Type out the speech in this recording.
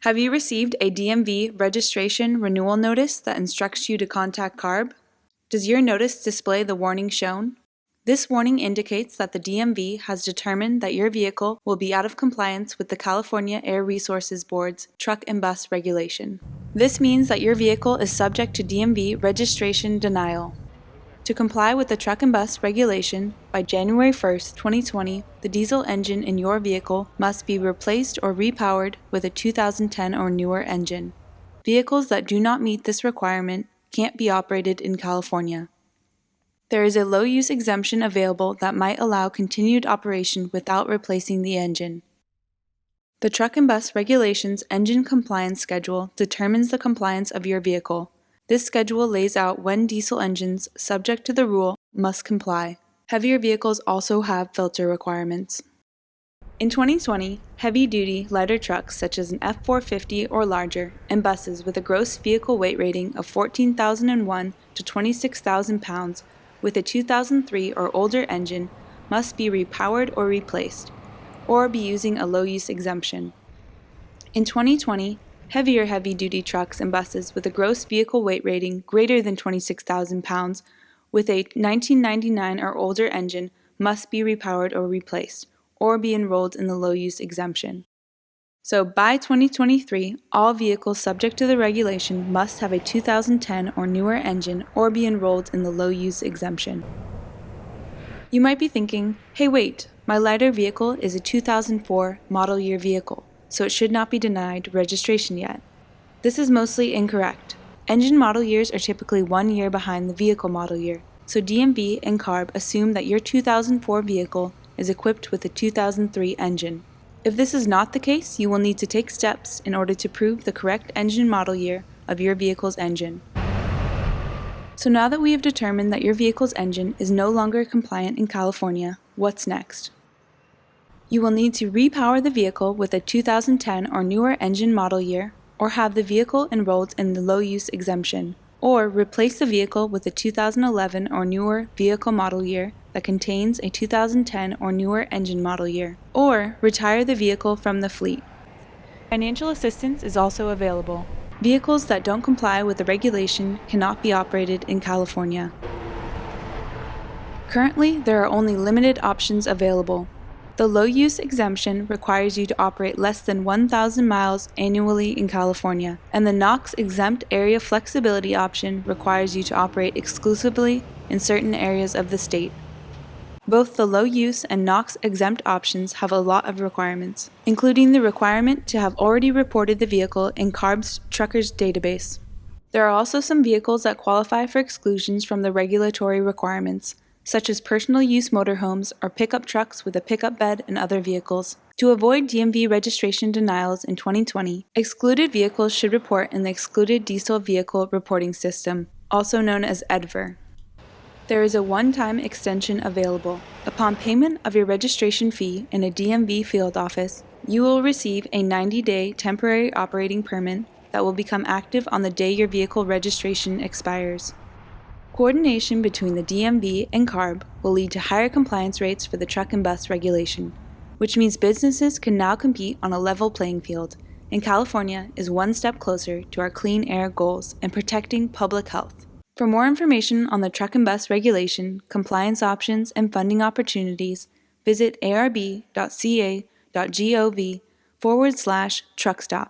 Have you received a DMV registration renewal notice that instructs you to contact CARB? Does your notice display the warning shown? This warning indicates that the DMV has determined that your vehicle will be out of compliance with the California Air Resources Board's truck and bus regulation. This means that your vehicle is subject to DMV registration denial. To comply with the truck and bus regulation, by January 1st, 2020, the diesel engine in your vehicle must be replaced or repowered with a 2010 or newer engine. Vehicles that do not meet this requirement can't be operated in California. There is a low-use exemption available that might allow continued operation without replacing the engine. The Truck and Bus Regulations Engine Compliance Schedule determines the compliance of your vehicle. This schedule lays out when diesel engines subject to the rule must comply. Heavier vehicles also have filter requirements. In 2020, heavy-duty, lighter trucks such as an F-450 or larger, and buses with a gross vehicle weight rating of 14,001 to 26,000 pounds with a 2003 or older engine must be repowered or replaced, or be using a low-use exemption. In 2020, heavier heavy-duty trucks and buses with a gross vehicle weight rating greater than 26,000 pounds with a 1999 or older engine must be repowered or replaced, or be enrolled in the low-use exemption. So by 2023, all vehicles subject to the regulation must have a 2010 or newer engine or be enrolled in the low-use exemption. You might be thinking, hey wait, my lighter vehicle is a 2004 model year vehicle, so it should not be denied registration yet. This is mostly incorrect. Engine model years are typically 1 year behind the vehicle model year, so DMV and CARB assume that your 2004 vehicle is equipped with a 2003 engine. If this is not the case, you will need to take steps in order to prove the correct engine model year of your vehicle's engine. So now that we have determined that your vehicle's engine is no longer compliant in California, what's next? You will need to repower the vehicle with a 2010 or newer engine model year, or have the vehicle enrolled in the low-use exemption, or replace the vehicle with a 2011 or newer vehicle model year that contains a 2010 or newer engine model year, or retire the vehicle from the fleet. Financial assistance is also available. Vehicles that don't comply with the regulation cannot be operated in California. Currently, there are only limited options available. The low-use exemption requires you to operate less than 1,000 miles annually in California, and the NOx-exempt area flexibility option requires you to operate exclusively in certain areas of the state. Both the low-use and NOx-exempt options have a lot of requirements, including the requirement to have already reported the vehicle in CARB's Truckers database. There are also some vehicles that qualify for exclusions from the regulatory requirements, such as personal use motorhomes or pickup trucks with a pickup bed and other vehicles. To avoid DMV registration denials in 2020, excluded vehicles should report in the Excluded Diesel Vehicle Reporting System, also known as EDVR. There is a one-time extension available. Upon payment of your registration fee in a DMV field office, you will receive a 90-day temporary operating permit that will become active on the day your vehicle registration expires. Coordination between the DMV and CARB will lead to higher compliance rates for the truck and bus regulation, which means businesses can now compete on a level playing field, and California is one step closer to our clean air goals and protecting public health. For more information on the truck and bus regulation, compliance options, and funding opportunities, visit arb.ca.gov/truckstop.